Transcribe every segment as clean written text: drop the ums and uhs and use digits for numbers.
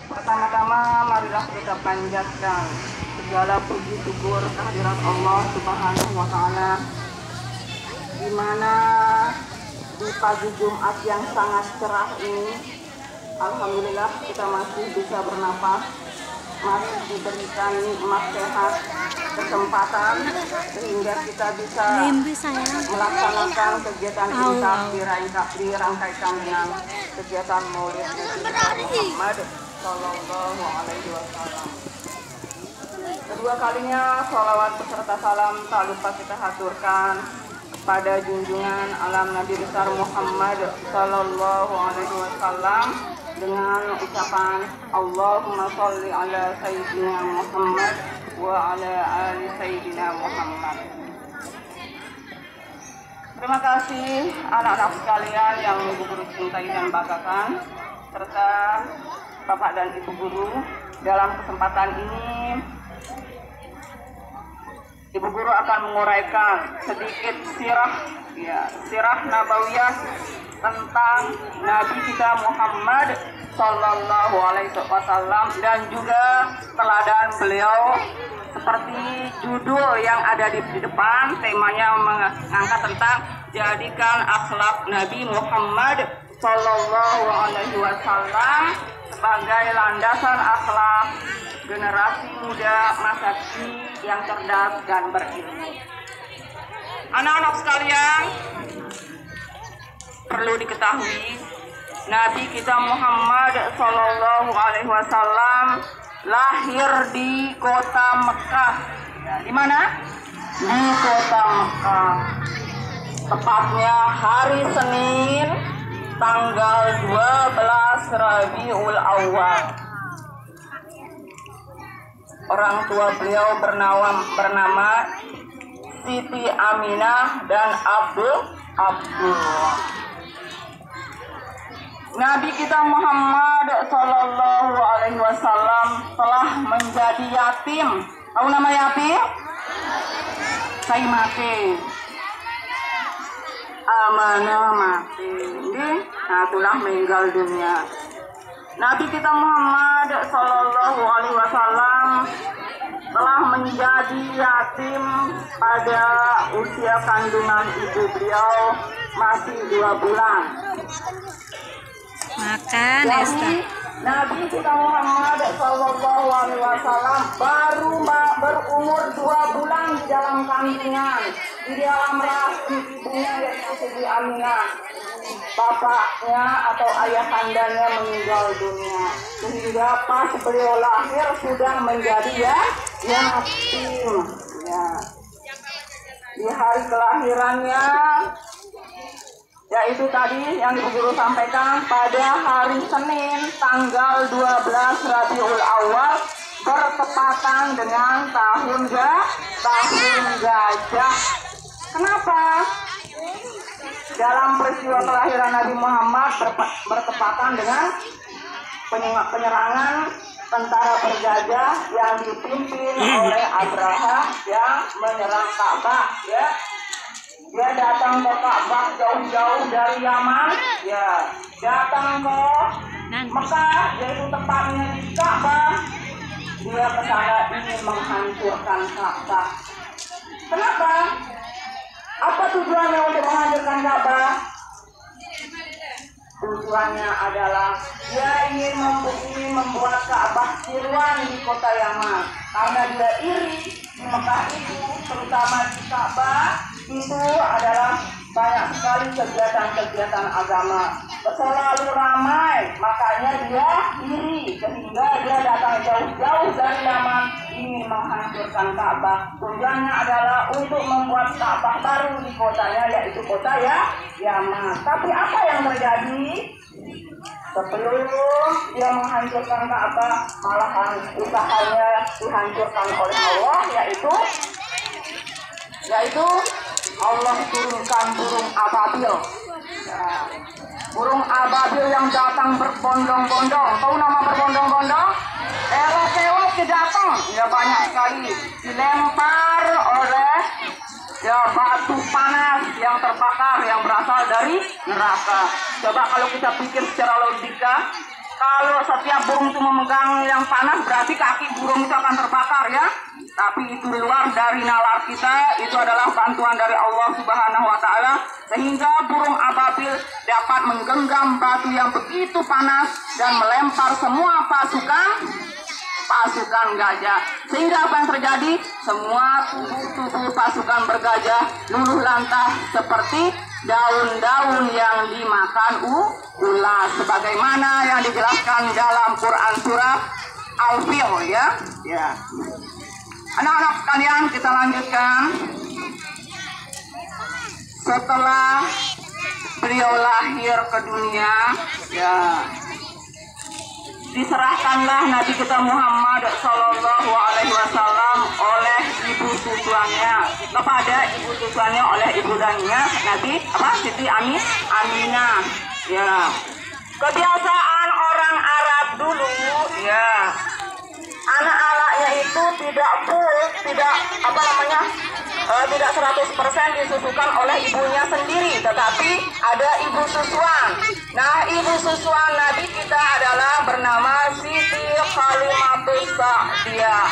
Pertama-tama marilah kita panjatkan segala puji syukur kehadirat Allah Subhanahu wa Ta'ala, di mana di pagi Jumat yang sangat cerah ini, alhamdulillah kita masih bisa bernapas, masih diberikan nikmat sehat, kesempatan sehingga kita bisa melaksanakan kegiatan infak dirangkaikan dengan kegiatan Maulid Nabi Muhammad Sallallahu Alaihi Wasallam. Kedua kalinya sholawat beserta salam tak lupa kita haturkan kepada junjungan alam Nabi besar Muhammad Sallallahu Alaihi Wasallam dengan ucapan Allahumma sholli ala Sayyidina Muhammad wa ala ali Sayyidina Muhammad. Terima kasih anak-anak sekalian yang Ibu Guru cintai dan banggakan, serta Bapak dan Ibu Guru. Dalam kesempatan ini Ibu Guru akan menguraikan sedikit sirah nabawiyah tentang Nabi kita Muhammad Sallallahu Alaihi Wasallam dan juga teladan beliau, seperti judul yang ada di depan. Temanya mengangkat tentang jadikan akhlak Nabi Muhammad Sallallahu Alaihi Wasallam sebagai landasan akhlak generasi muda masa kini yang cerdas dan berilmu. Anak-anak sekalian, perlu diketahui Nabi kita Muhammad Sallallahu Alaihi Wasallam lahir di kota Mekah. Di mana? Di kota Mekah. Tepatnya hari Senin tanggal 12 Rabiul Awal. Orang tua beliau bernama Siti Aminah dan Abdul. Nabi kita Muhammad Sallallahu Alaihi Wasallam telah menjadi yatim. Tahu nama yatim? Saya mati. Amanah mati. Nah, telah meninggal dunia. Nabi kita Muhammad Sallallahu Alaihi Wasallam telah menjadi yatim pada usia kandungan ibu beliau masih 2 bulan. Makan, jadi, Nabi kita Muhammad Sallallahu Alaihi Wasallam baru berumur 2 bulan di dalam kandungan, di dalam rahim ibunya yaitu Siti Aminah. Bapaknya atau ayah-handanya meninggal dunia, sehingga pas beliau lahir sudah menjadi yatim. Di hari kelahirannya, yaitu tadi yang Ibu Guru sampaikan, pada hari Senin tanggal 12 Rabiul Awal, bertepatan dengan tahun gajah. Kenapa? Dalam peristiwa kelahiran Nabi Muhammad bertepatan dengan penyerangan tentara bergajah yang dipimpin oleh Abraha yang menyerang Ka'bah. Dia datang ke Ka'bah jauh-jauh dari Yaman, datang ke Mekah, yaitu tepatnya di Ka'bah. Dia ke sana ingin menghancurkan Ka'bah. Kenapa? Apa tujuannya untuk menghancurkan Ka'bah? Tujuannya adalah dia ingin membuat Ka'bah tiruan di kota Yaman, karena dia iri di Mekah itu, terutama di Ka'bah itu adalah banyak sekali kegiatan-kegiatan agama, selalu ramai, makanya dia iri, sehingga dia datang jauh-jauh dari Yaman ingin menghancurkan Ka'bah. Tujuannya adalah untuk membuat Ka'bah baru di kotanya, yaitu kota Yaman. Tapi apa yang terjadi? Sebelum dia menghancurkan Ka'bah, malahan usahanya dihancurkan oleh Allah, yaitu Allah turunkan burung ababil. Burung ababil yang datang berbondong-bondong. Tahu nama berbondong-bondong? Elok-elok datang. Ya banyak sekali. Dilempar oleh ya batu panas yang terbakar yang berasal dari neraka. Coba kalau kita pikir secara logika, kalau setiap burung itu memegang yang panas berarti kaki burung itu akan terbakar ya. Tapi itu di luar dari nalar kita, itu adalah bantuan dari Allah Subhanahu wa Ta'ala, sehingga burung ababil dapat menggenggam batu yang begitu panas dan melempar semua pasukan gajah. Sehingga apa yang terjadi? Semua tubuh pasukan bergajah luluh lantah seperti daun-daun yang dimakan ulat, sebagaimana yang dijelaskan dalam Quran surah Al-Fil ya. Anak-anak sekalian, kita lanjutkan. Setelah beliau lahir ke dunia, ya, diserahkanlah Nabi kita Muhammad Sallallahu Alaihi Wasallam oleh ibu susuannya kepada ibu susuannya oleh ibundanya Nabi Siti Aminah. Ya, kebiasaan orang Arab dulu, ya, anak-anaknya itu tidak full, tidak 100% disusukan oleh ibunya sendiri, tetapi ada ibu susuan. Nah, ibu susuan Nabi kita adalah bernama Siti Khalimatus Sa'diyah.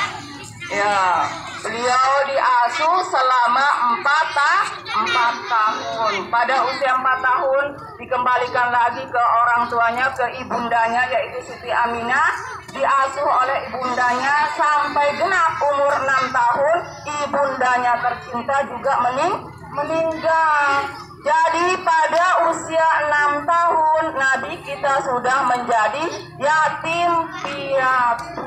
Ya, beliau diasuh selama 4 tahun. Pada usia 4 tahun dikembalikan lagi ke orang tuanya, ke ibundanya yaitu Siti Aminah. Diasuh oleh ibundanya sampai genap umur 6 tahun, ibundanya tercinta juga meninggal. Jadi pada usia 6 tahun Nabi kita sudah menjadi yatim piatu.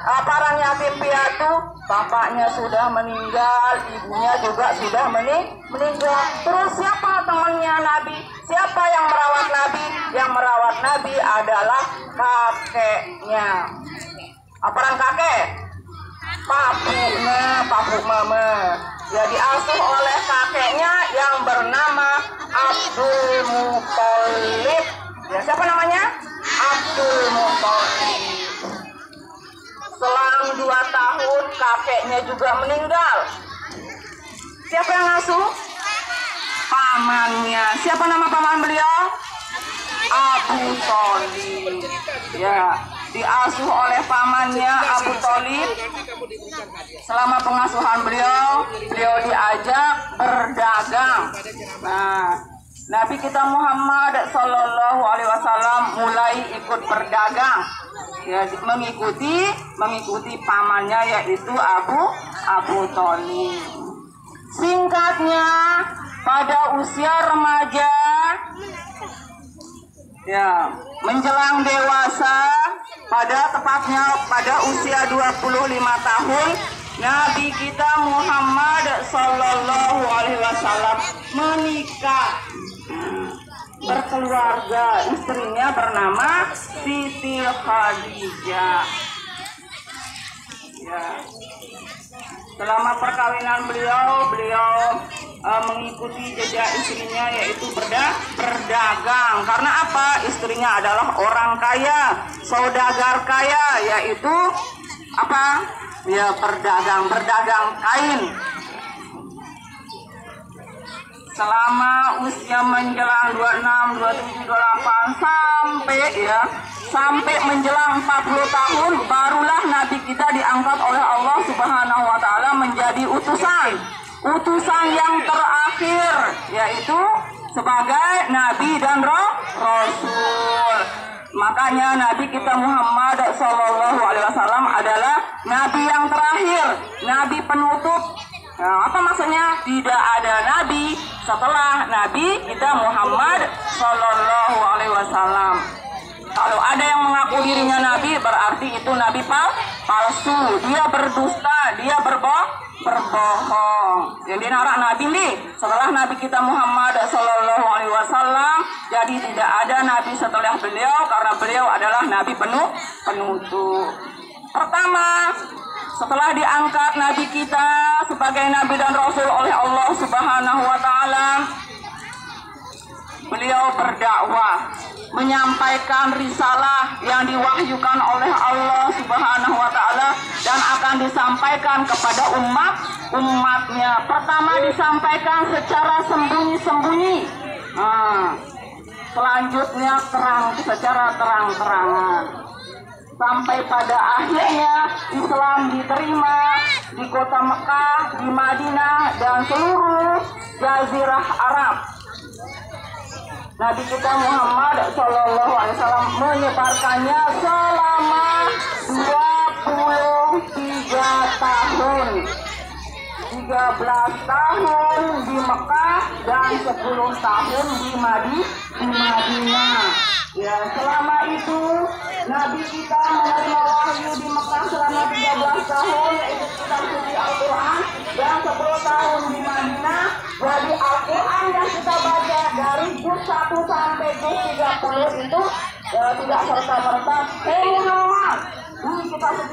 Para yatim piatu, bapaknya sudah meninggal, ibunya juga sudah meninggal. Terus siapa temannya Nabi? Siapa yang merawat Nabi? Yang merawat Nabi adalah kakeknya. Apa kakek? Papu mama. Ya, diasuh oleh kakeknya yang bernama Abdul Muthalib. Ya, siapa namanya? Abdul Muthalib. Selang 2 tahun kakeknya juga meninggal. Siapa yang ngasuh? Pamannya. Siapa nama paman beliau? Abu Thalib. Ya, diasuh oleh pamannya Abu Thalib. Selama pengasuhan beliau diajak berdagang. Nah, Nabi kita Muhammad Sallallahu Alaihi Wasallam mulai ikut berdagang. Ya, mengikuti pamannya yaitu Abu Thalib. Singkatnya, pada usia remaja, ya, menjelang dewasa, tepatnya pada usia 25 tahun, Nabi kita Muhammad Sallallahu Alaihi Wasallam menikah, berkeluarga. Istrinya bernama Siti Khadijah. Ya. Selama perkawinan beliau mengikuti jejak istrinya yaitu berdagang. Karena apa? Istrinya adalah orang kaya, saudagar kaya, yaitu apa? Ya, berdagang kain. Selama usia menjelang 26, 27, 28 sampai menjelang 40 tahun barulah Nabi kita diangkat oleh Allah Subhanahu wa Ta'ala menjadi utusan yang terakhir, yaitu sebagai Nabi dan Rasul. Makanya Nabi kita Muhammad Sallallahu Alaihi Wasallam adalah Nabi yang terakhir, Nabi penutup. Nah, apa maksudnya? Tidak ada Nabi setelah Nabi kita Muhammad Sallallahu Alaihi Wasallam. Kalau ada yang mengaku dirinya Nabi, berarti itu Nabi palsu. Dia berdusta, dia berbohong. Jadi narak Nabi nih setelah Nabi kita Muhammad Sallallahu Alaihi Wasallam. Jadi tidak ada Nabi setelah beliau karena beliau adalah Nabi penutup. Pertama, setelah diangkat Nabi kita sebagai Nabi dan Rasul oleh Allah Subhanahu wa Ta'ala, beliau berdakwah. menyampaikan risalah yang diwahyukan oleh Allah Subhanahu wa Ta'ala dan akan disampaikan kepada umatnya. Pertama disampaikan secara sembunyi-sembunyi, selanjutnya secara terang-terangan, sampai pada akhirnya Islam diterima di kota Mekah, di Madinah, dan seluruh Jazirah Arab. Nabi kita Muhammad SAW menyebarkannya selama 23 tahun. 13 tahun di Mekah dan 10 tahun di Madinah. Ya, selama itu Nabi kita menerima wahyu di Mekah selama 13 tahun, yaitu kitab suci Al-Quran, dan 10 tahun di Madinah. Jadi Al-Quran yang kita baca dari juz 1 sampai juz 30 itu tidak serta-merta Muhammad. Kitab suci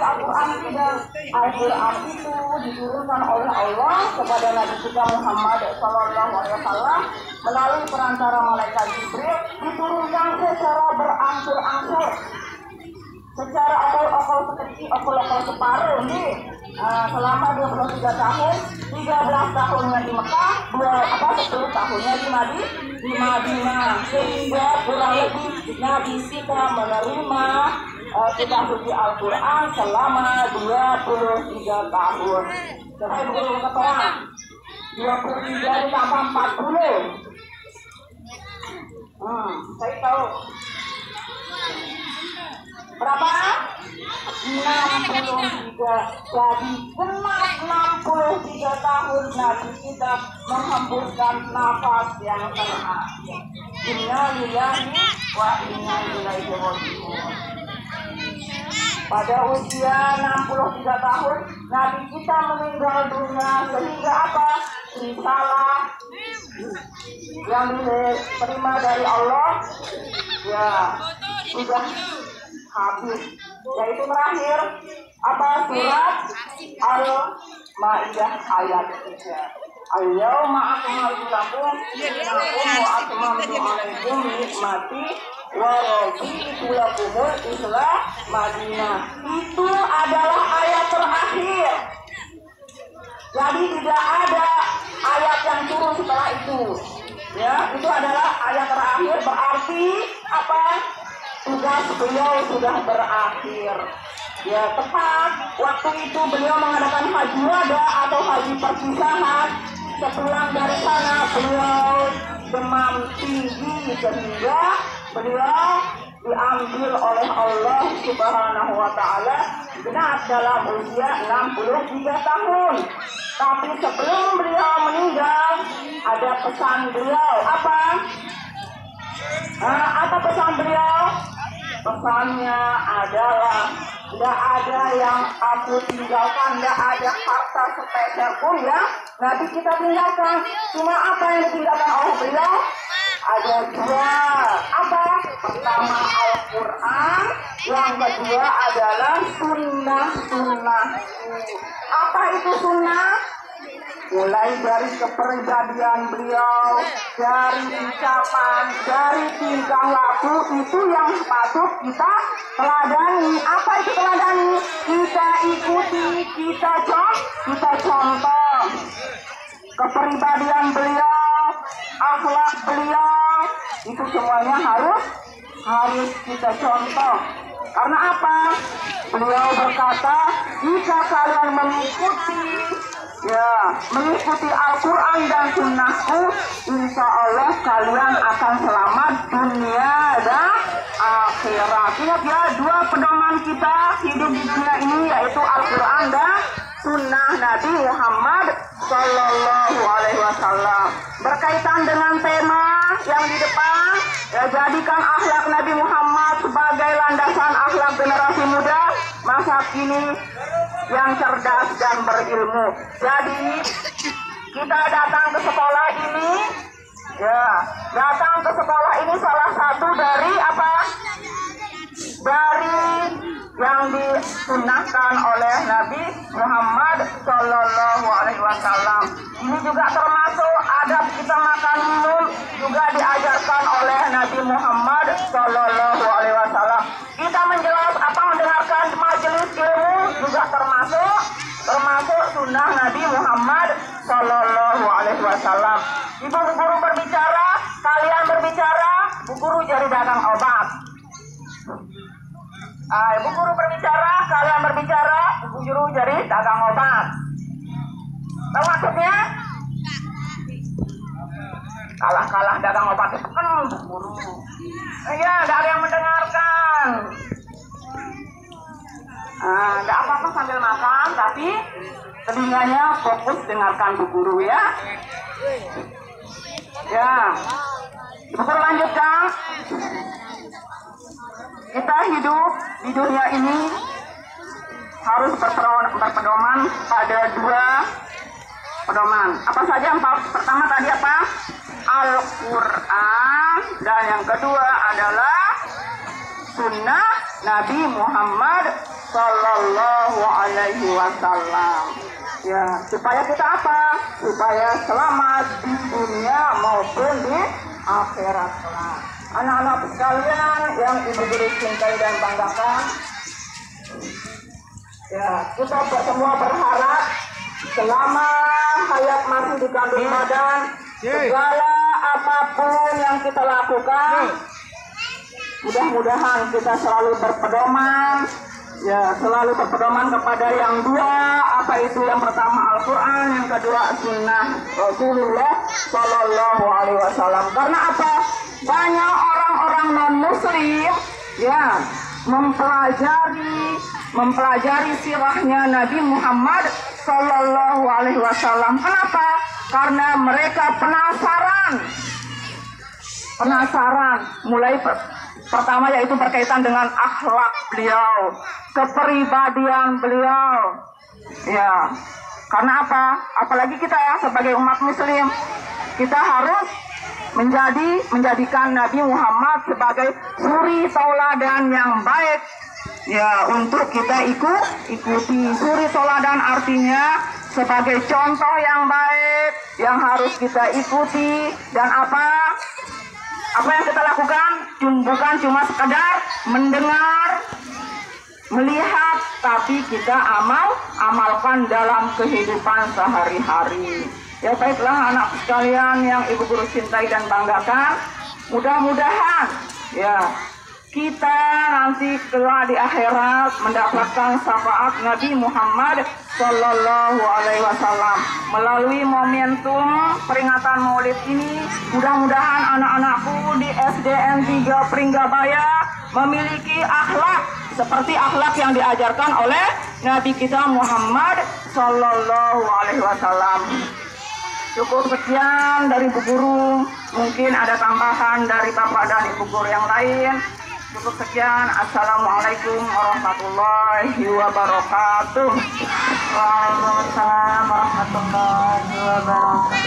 Al-Quran itu diturunkan oleh Allah kepada Nabi kita Muhammad SAW melalui perantara malaikat Jibril, diturunkan secara berangsur-angsur, secara okol-okol sekecil, okol-okol separuh nih. Selama 23 tahun, 13 tahunnya di Mekah, 10 tahunnya di Madinah, sehingga kurang lebih Nabi kita menerima kitab suci Al-Quran selama 23 tahun. Saya belum ketahuan 23 ditambah 40. Saya tahu berapa? 63. Jadi genap 63 tahun Nabi kita menghembuskan nafas yang terakhir. Inna lillahi wa inna ilaihi raji'un. Pada usia 63 tahun Nabi kita meninggal dunia, sehingga apa? Risalah yang diterima dari Allah ya sudah habis, yaitu terakhir apa? Surat Al-Maidah ayat 3. Al-yawma akmaltu lakum dinakum wa atmamtu alaikum nikmati wa raditu lakumul Islam Madinah. Itu adalah ayat terakhir. Jadi tidak ada ayat yang turun setelah itu. Ya, itu adalah ayat terakhir, berarti apa? Tugas beliau sudah berakhir. Ya, tepat waktu itu beliau mengadakan haji wada atau haji perpisahan. Sepulang dari sana beliau demam tinggi, sehingga beliau diambil oleh Allah Subhanahu wa Ta'ala genap dalam usia 63 tahun. Tapi sebelum beliau meninggal, ada pesan beliau. Apa? Apa pesan beliau? Pesannya adalah tidak ada yang aku tinggalkan, tidak ada harta spesial pun ya Nabi kita tinggalkan. Cuma apa yang ditinggalkan oleh beliau? Ada dua. Apa? Pertama Al-Quran, yang kedua adalah sunnah-sunnah. Apa itu sunnah? Mulai dari kepribadian beliau, dari ucapan, dari tingkah laku, itu yang patut kita teladani. Apa itu teladani? Kita ikuti, kita contoh. Kepribadian beliau, akhlak beliau, itu semuanya harus kita contoh. Karena apa? Beliau berkata, jika kalian mengikuti Al-Quran dan sunnahku, insya Allah kalian akan selamat dunia dan akhirat. Ingat ya, dua pedoman kita hidup di dunia ini, yaitu Al-Quran dan sunnah Nabi Muhammad Sallallahu Alaihi Wasallam. Berkaitan dengan tema yang di depan, ya, jadikan akhlak Nabi Muhammad sebagai landasan akhlak generasi muda masa kini yang cerdas dan berilmu. Jadi kita datang ke sekolah ini, datang ke sekolah ini salah satu dari apa? Dari yang disunahkan oleh Nabi Muhammad Sallallahu Alaihi Wasallam. Ini juga termasuk adab kita makan minum, juga diajarkan oleh Nabi Muhammad Muhammad Sallallahu Alaihi Wasallam. Kita mendengarkan majelis ilmu juga termasuk sunnah Nabi Muhammad Sallallahu Alaihi Wasallam. Ibu guru berbicara, kalian berbicara, bu guru jadi dagang obat. Ibu guru berbicara, kalian berbicara, bu guru jadi dagang obat. Tahu maksudnya? Kalah dagang obat itu kan bu guru. Iya, nggak ada yang mendengarkan. Nggak apa-apa sambil makan, tapi telinganya fokus dengarkan bu guru ya. Ya, ibu guru lanjutkan. Kita hidup di dunia ini harus berpedoman pada dua pedoman. Apa saja? Pertama tadi apa? Al-Quran, dan yang kedua adalah sunnah Nabi Muhammad Sallallahu Alaihi Wasallam. Ya, supaya kita apa? Supaya selamat di dunia maupun di akhirat. Anak-anak sekalian yang ibu guru cintai dan banggakan, ya, kita semua berharap selama hayat masih di kandung badan, segala apapun yang kita lakukan, mudah-mudahan kita selalu berpedoman, ya, selalu berpedoman kepada yang dua, apa itu? Yang pertama Al-Quran, yang kedua sunnah Rasulullah Sallallahu Alaihi Wasallam. Karena apa? Banyak orang-orang non-muslim, ya, mempelajari sirahnya Nabi Muhammad Sallallahu Alaihi Wasallam. Kenapa? Karena mereka penasaran. Mulai pertama yaitu berkaitan dengan akhlak beliau, kepribadian beliau. Ya, karena apa? Apalagi kita ya sebagai umat Muslim, kita harus menjadikan Nabi Muhammad sebagai suri tauladan yang baik, ya, untuk kita ikuti. Suri tauladan artinya sebagai contoh yang baik yang harus kita ikuti. Dan apa yang kita lakukan bukan cuma sekedar mendengar, melihat, tapi kita amalkan dalam kehidupan sehari-hari. Ya, baiklah anak sekalian yang ibu guru cintai dan banggakan, mudah-mudahan ya kita nanti kelak di akhirat mendapatkan syafaat Nabi Muhammad Sallallahu Alaihi Wasallam. Melalui momentum peringatan Maulid ini, mudah-mudahan anak-anakku di SDN 3 Pringgabaya memiliki akhlak seperti akhlak yang diajarkan oleh Nabi kita Muhammad Sallallahu Alaihi Wasallam. Cukup sekian dari Bu Guru, mungkin ada tambahan dari Bapak dan Ibu Guru yang lain. Cukup sekian, Assalamualaikum warahmatullahi wabarakatuh. Waalaikumsalam warahmatullahi wabarakatuh.